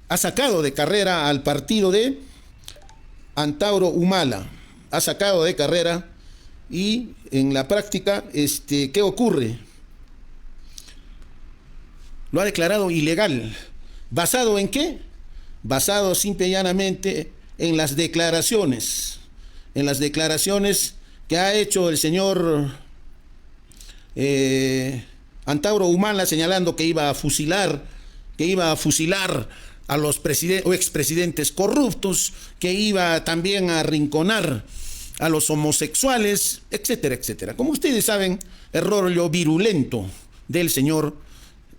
ha sacado de carrera al partido de Antauro Humala. Ha sacado de carrera y en la práctica, ¿qué ocurre? Lo ha declarado ilegal. ¿Basado en qué? Basado simple y llanamente en las declaraciones que ha hecho el señor Antauro Humala, señalando que iba a fusilar a los o expresidentes corruptos, que iba también a arrinconar a los homosexuales, etcétera, etcétera. Como ustedes saben, el rollo virulento del señor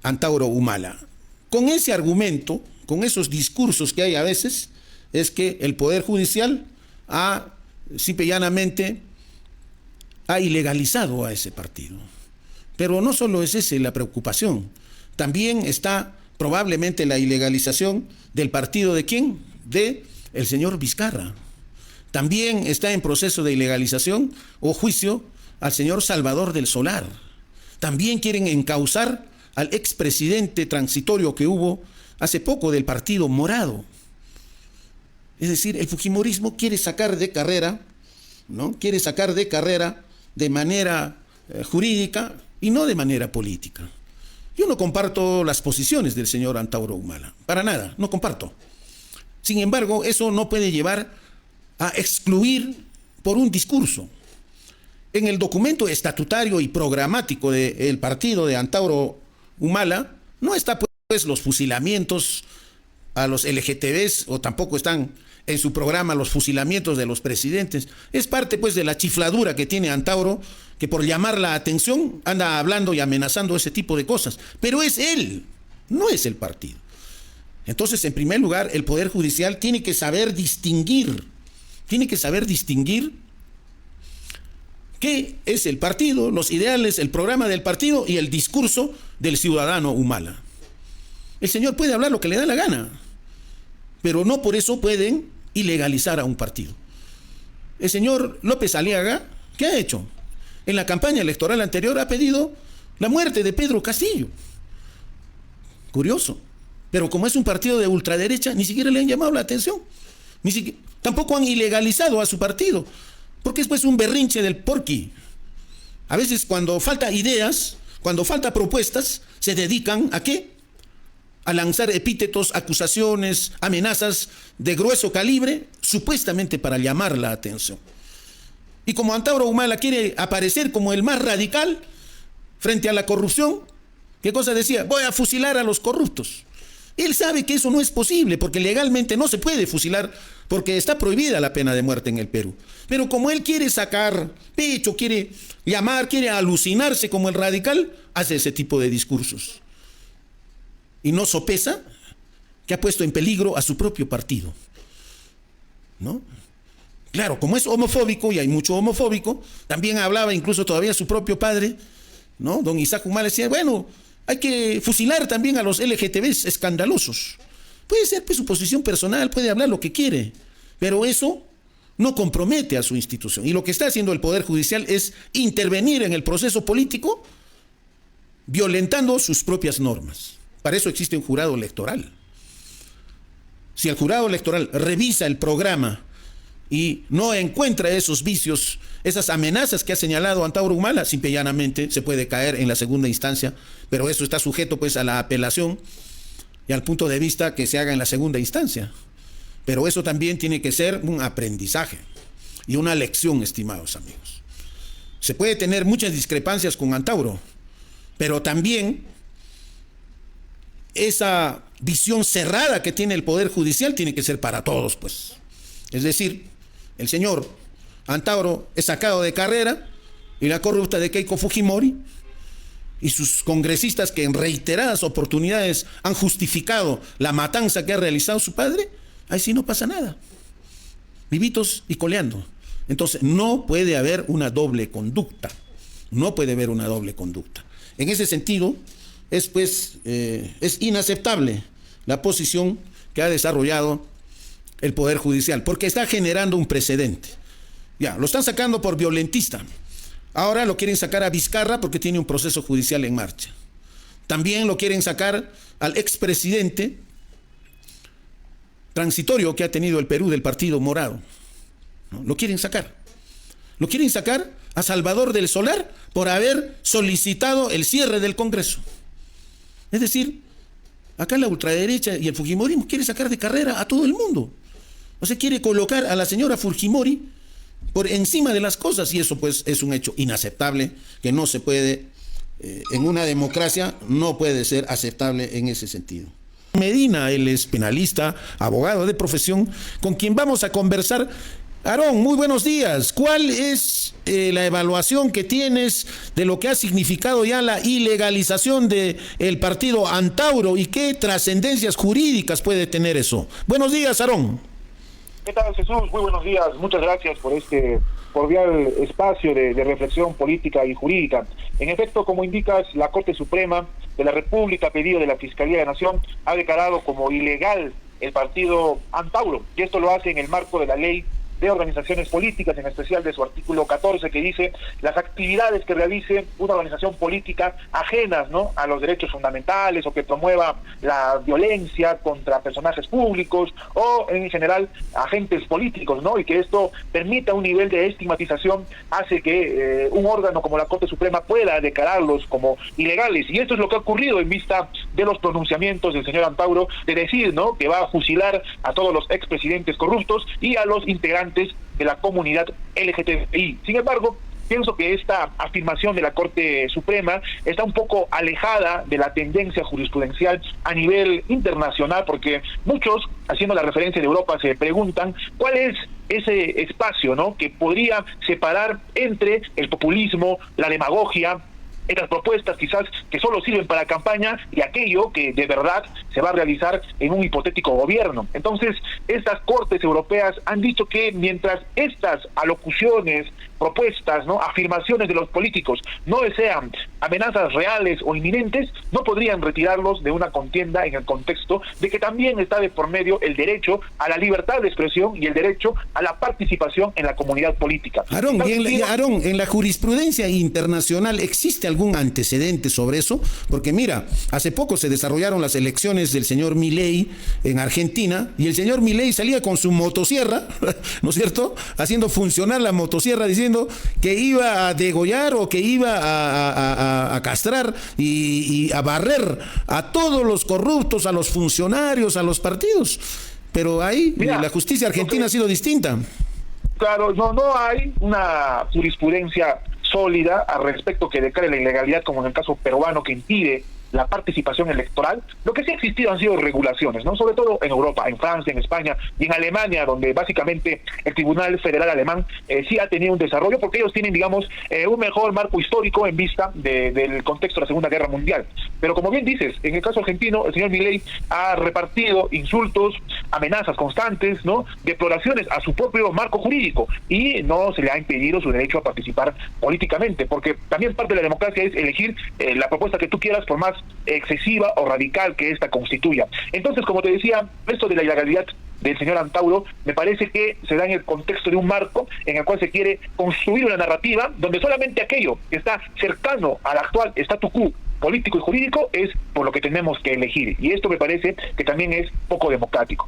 Antauro Humala. Con ese argumento, con esos discursos que hay a veces, es que el Poder Judicial simple y llanamente ha ilegalizado a ese partido. Pero no solo es esa la preocupación, también está probablemente la ilegalización del partido ¿de quién? De el señor Vizcarra. También está en proceso de ilegalización o juicio al señor Salvador del Solar. También quieren encauzar al expresidente transitorio que hubo hace poco del Partido Morado. Es decir, el fujimorismo quiere sacar de carrera, ¿no? Quiere sacar de carrera de manera jurídica y no de manera política. Yo no comparto las posiciones del señor Antauro Humala, para nada, no comparto. Sin embargo, eso no puede llevar a excluir por un discurso. En el documento estatutario y programático del partido de Antauro Humala no está pues los fusilamientos a los LGTBs, o tampoco están en su programa los fusilamientos de los presidentes. Es parte pues de la chifladura que tiene Antauro, que por llamar la atención anda hablando y amenazando ese tipo de cosas. Pero es él, no es el partido. Entonces, en primer lugar, el Poder Judicial tiene que saber distinguir qué es el partido, los ideales, el programa del partido y el discurso del ciudadano Humala. El señor puede hablar lo que le da la gana, pero no por eso pueden ilegalizar a un partido. El señor López Aliaga, ¿qué ha hecho? En la campaña electoral anterior ha pedido la muerte de Pedro Castillo. Curioso. Pero como es un partido de ultraderecha, ni siquiera le han llamado la atención. Tampoco han ilegalizado a su partido, porque es pues un berrinche del porqui. A veces cuando falta ideas, cuando falta propuestas, se dedican ¿a qué? A lanzar epítetos, acusaciones, amenazas de grueso calibre, supuestamente para llamar la atención. Y como Antauro Humala quiere aparecer como el más radical frente a la corrupción, ¿qué cosa decía? Voy a fusilar a los corruptos. Él sabe que eso no es posible, porque legalmente no se puede fusilar, porque está prohibida la pena de muerte en el Perú. Pero como él quiere sacar pecho, quiere alucinarse como el radical, hace ese tipo de discursos. Y no sopesa que ha puesto en peligro a su propio partido, ¿no? Claro, como es homofóbico, y hay mucho homofóbico, también hablaba incluso todavía su propio padre, ¿no? Don Isaac Humala decía, bueno, hay que fusilar también a los LGTBs escandalosos. Puede ser pues su posición personal, puede hablar lo que quiere, pero eso no compromete a su institución. Y lo que está haciendo el Poder Judicial es intervenir en el proceso político violentando sus propias normas. Para eso existe un jurado electoral. Si el jurado electoral revisa el programa y no encuentra esos vicios, esas amenazas que ha señalado Antauro Humala, simple y llanamente se puede caer en la segunda instancia, pero eso está sujeto pues a la apelación y al punto de vista que se haga en la segunda instancia. Pero eso también tiene que ser un aprendizaje y una lección, estimados amigos. Se puede tener muchas discrepancias con Antauro, pero también esa visión cerrada que tiene el Poder Judicial tiene que ser para todos, pues. Es decir, el señor Antauro es sacado de carrera y la corrupta de Keiko Fujimori y sus congresistas que en reiteradas oportunidades han justificado la matanza que ha realizado su padre, ahí sí no pasa nada. Vivitos y coleando. Entonces no puede haber una doble conducta. No puede haber una doble conducta. En ese sentido, es inaceptable la posición que ha desarrollado el Poder Judicial, porque está generando un precedente. Ya, lo están sacando por violentista. Ahora lo quieren sacar a Vizcarra porque tiene un proceso judicial en marcha. También lo quieren sacar al expresidente transitorio que ha tenido el Perú del Partido Morado, ¿no? Lo quieren sacar. Lo quieren sacar a Salvador del Solar por haber solicitado el cierre del Congreso. Es decir, acá la ultraderecha y el fujimorismo quiere sacar de carrera a todo el mundo. O sea, quiere colocar a la señora Fujimori por encima de las cosas, y eso pues es un hecho inaceptable, que no se puede, en una democracia no puede ser aceptable en ese sentido. Medina, él es penalista, abogado de profesión, con quien vamos a conversar. Aarón, muy buenos días. ¿Cuál es la evaluación que tienes de lo que ha significado ya la ilegalización del partido Antauro y qué trascendencias jurídicas puede tener eso? Buenos días, Aarón. ¿Qué tal, Jesús? Muy buenos días. Muchas gracias por este cordial espacio de reflexión política y jurídica. En efecto, como indicas, la Corte Suprema de la República, a pedido de la Fiscalía de la Nación, ha declarado como ilegal el partido Antauro, y esto lo hace en el marco de la Ley de Organizaciones Políticas, en especial de su artículo 14, que dice las actividades que realice una organización política ajenas, ¿no?, a los derechos fundamentales, o que promueva la violencia contra personajes públicos o en general agentes políticos, ¿no?, y que esto permita un nivel de estigmatización, hace que un órgano como la Corte Suprema pueda declararlos como ilegales. Y esto es lo que ha ocurrido en vista de los pronunciamientos del señor Antauro de decir, ¿no?, que va a fusilar a todos los expresidentes corruptos y a los integrantes de la comunidad LGTBI. Sin embargo, pienso que esta afirmación de la Corte Suprema está un poco alejada de la tendencia jurisprudencial a nivel internacional, porque muchos, haciendo la referencia de Europa, se preguntan cuál es ese espacio, ¿no?, que podría separar entre el populismo, la demagogia, estas propuestas quizás que solo sirven para campaña, y aquello que de verdad se va a realizar en un hipotético gobierno. Entonces, estas cortes europeas han dicho que mientras estas alocuciones, propuestas, ¿no?, afirmaciones de los políticos no sean amenazas reales o inminentes, no podrían retirarlos de una contienda, en el contexto de que también está de por medio el derecho a la libertad de expresión y el derecho a la participación en la comunidad política. Aarón, en la jurisprudencia internacional ¿existe algún antecedente sobre eso? Porque mira, hace poco se desarrollaron las elecciones del señor Milei en Argentina, y el señor Milei salía con su motosierra, ¿no es cierto?, haciendo funcionar la motosierra, diciendo que iba a degollar o que iba a castrar y a barrer a todos los corruptos, a los funcionarios, a los partidos. Pero ahí la justicia argentina ha sido distinta. Claro, no hay una jurisprudencia sólida al respecto que declare la ilegalidad, como en el caso peruano, que impide la participación electoral. Lo que sí ha existido han sido regulaciones, ¿no?, sobre todo en Europa, en Francia, en España y en Alemania, donde básicamente el Tribunal Federal Alemán sí ha tenido un desarrollo, porque ellos tienen, digamos, un mejor marco histórico en vista del contexto de la Segunda Guerra Mundial. Pero como bien dices, en el caso argentino, el señor Milei ha repartido insultos, amenazas constantes, ¿no?, deploraciones a su propio marco jurídico, y no se le ha impedido su derecho a participar políticamente, porque también parte de la democracia es elegir la propuesta que tú quieras, por más excesiva o radical que esta constituya. Entonces, como te decía, esto de la ilegalidad del señor Antauro me parece que se da en el contexto de un marco en el cual se quiere construir una narrativa donde solamente aquello que está cercano al actual statu quo político y jurídico es por lo que tenemos que elegir, y esto me parece que también es poco democrático.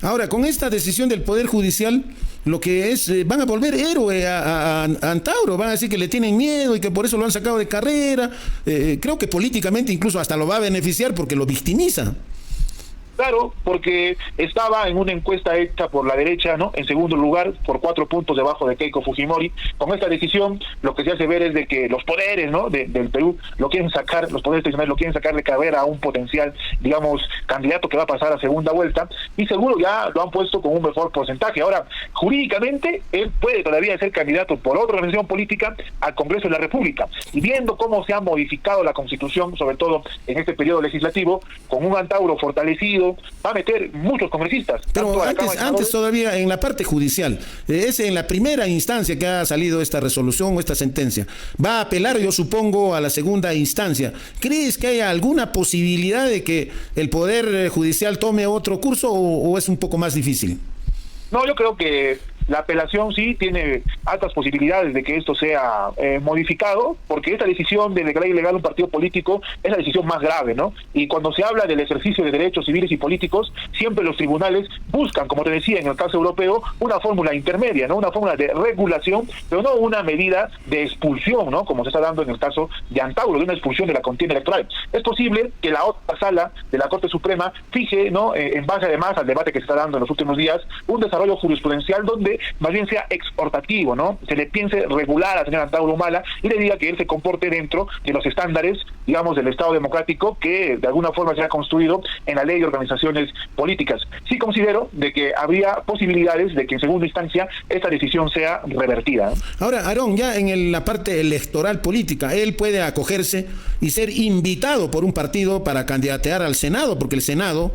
Ahora, con esta decisión del Poder Judicial, lo que es, van a volver héroe a Antauro, van a decir que le tienen miedo y que por eso lo han sacado de carrera. Creo que políticamente incluso hasta lo va a beneficiar porque lo victimiza. Claro, porque estaba en una encuesta hecha por la derecha, ¿no?, en segundo lugar, por 4 puntos debajo de Keiko Fujimori. Con esta decisión, lo que se hace ver es de que los poderes, ¿no?, del Perú lo quieren sacar, los poderes tradicionales lo quieren sacar de carrera a un potencial, digamos, candidato que va a pasar a segunda vuelta, y seguro ya lo han puesto con un mejor porcentaje. Ahora, jurídicamente, él puede todavía ser candidato por otra organización política al Congreso de la República. Y viendo cómo se ha modificado la Constitución, sobre todo en este periodo legislativo, con un Antauro fortalecido, va a meter muchos congresistas. Pero antes todavía en la parte judicial, es en la primera instancia que ha salido esta resolución o esta sentencia. Va a apelar, yo supongo, a la segunda instancia. ¿Crees que haya alguna posibilidad de que el Poder Judicial tome otro curso o es un poco más difícil? No, yo creo que la apelación sí tiene altas posibilidades de que esto sea modificado, porque esta decisión de declarar ilegal un partido político es la decisión más grave, ¿no? Y cuando se habla del ejercicio de derechos civiles y políticos, siempre los tribunales buscan, como te decía en el caso europeo, una fórmula intermedia, ¿no? Una fórmula de regulación, pero no una medida de expulsión, ¿no? Como se está dando en el caso de Antauro, de una expulsión de la contienda electoral. Es posible que la otra sala de la Corte Suprema fije, ¿no? En base además al debate que se está dando en los últimos días, un desarrollo jurisprudencial donde más bien sea exhortativo, ¿no? Se le piense regular al señor Antauro Humala y le diga que él se comporte dentro de los estándares, digamos, del Estado democrático que de alguna forma se ha construido en la ley de organizaciones políticas. Sí considero de que habría posibilidades de que en segunda instancia esta decisión sea revertida. Ahora, Aarón, ya en la parte electoral política, él puede acogerse y ser invitado por un partido para candidatear al Senado, porque el Senado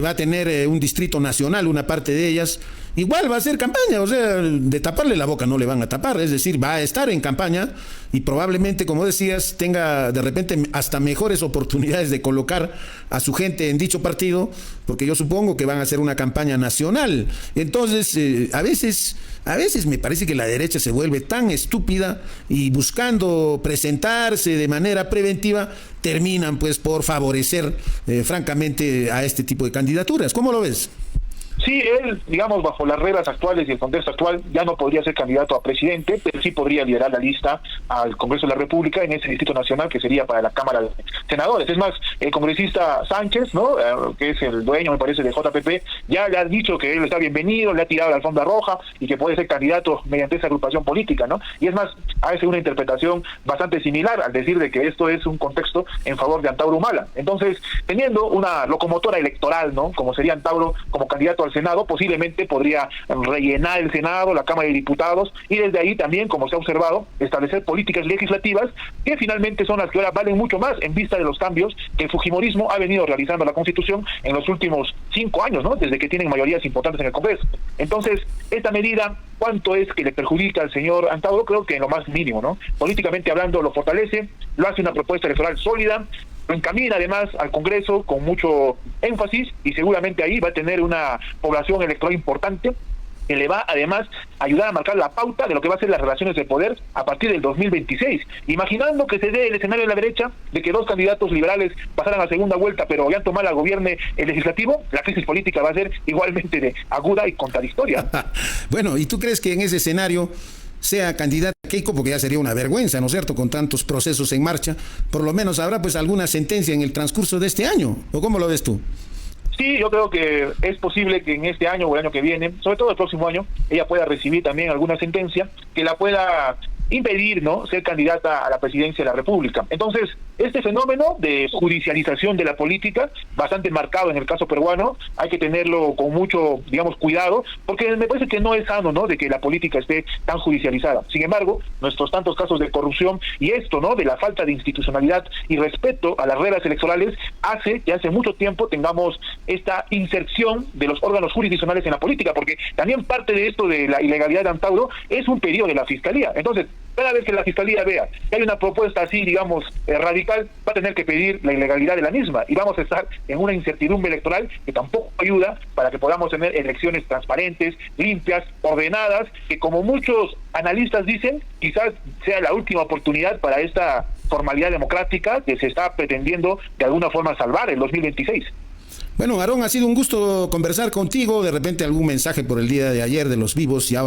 va a tener un distrito nacional, una parte de ellas. Igual va a hacer campaña, o sea, de taparle la boca no le van a tapar, es decir, va a estar en campaña y probablemente, como decías, tenga de repente hasta mejores oportunidades de colocar a su gente en dicho partido, porque yo supongo que van a hacer una campaña nacional. Entonces, a veces me parece que la derecha se vuelve tan estúpida y buscando presentarse de manera preventiva, terminan pues por favorecer francamente a este tipo de candidaturas. ¿Cómo lo ves? Sí, él, digamos, bajo las reglas actuales y el contexto actual, ya no podría ser candidato a presidente, pero sí podría liderar la lista al Congreso de la República en ese distrito nacional que sería para la Cámara de Senadores. Es más, el congresista Sánchez, ¿no? Que es el dueño, me parece, de JPP, ya le ha dicho que él está bienvenido, le ha tirado la alfombra roja y que puede ser candidato mediante esa agrupación política, ¿no? Y es más, hace una interpretación bastante similar al decir de que esto es un contexto en favor de Antauro Humala. Entonces, teniendo una locomotora electoral, ¿no? Como sería Antauro como candidato al Senado, posiblemente podría rellenar el Senado, la Cámara de Diputados, y desde ahí también, como se ha observado, establecer políticas legislativas que finalmente son las que ahora valen mucho más en vista de los cambios que el fujimorismo ha venido realizando a la Constitución en los últimos 5 años, ¿no? Desde que tienen mayorías importantes en el Congreso. Entonces, esta medida, ¿cuánto es que le perjudica al señor Antauro? Creo que en lo más mínimo, ¿no? Políticamente hablando, lo fortalece, lo hace una propuesta electoral sólida, lo encamina además al Congreso con mucho énfasis y seguramente ahí va a tener una población electoral importante que le va además a ayudar a marcar la pauta de lo que va a ser las relaciones de poder a partir del 2026. Imaginando que se dé el escenario de la derecha de que 2 candidatos liberales pasaran a segunda vuelta, pero ya tomar al gobierne el legislativo, la crisis política va a ser igualmente de aguda y contradictoria. Bueno, ¿y tú crees que en ese escenario sea candidata Keiko? Porque ya sería una vergüenza, ¿no es cierto?, con tantos procesos en marcha. Por lo menos habrá pues alguna sentencia en el transcurso de este año, ¿o cómo lo ves tú? Sí, yo creo que es posible que en este año o el año que viene, sobre todo el próximo año, ella pueda recibir también alguna sentencia que la pueda impedir, ¿no?, ser candidata a la presidencia de la República. Entonces, este fenómeno de judicialización de la política, bastante marcado en el caso peruano, hay que tenerlo con mucho, digamos, cuidado, porque me parece que no es sano, ¿no?, de que la política esté tan judicializada. Sin embargo, nuestros tantos casos de corrupción y esto, ¿no?, de la falta de institucionalidad y respeto a las reglas electorales, hace que hace mucho tiempo tengamos esta inserción de los órganos jurisdiccionales en la política, porque también parte de esto de la ilegalidad de Antauro es un pedido de la Fiscalía. Entonces, cada vez que la Fiscalía vea que hay una propuesta así, digamos, radical, va a tener que pedir la ilegalidad de la misma y vamos a estar en una incertidumbre electoral que tampoco ayuda para que podamos tener elecciones transparentes, limpias, ordenadas, que como muchos analistas dicen, quizás sea la última oportunidad para esta formalidad democrática que se está pretendiendo de alguna forma salvar en 2026. Bueno, Aarón, ha sido un gusto conversar contigo. De repente algún mensaje por el día de ayer de los vivos y ahora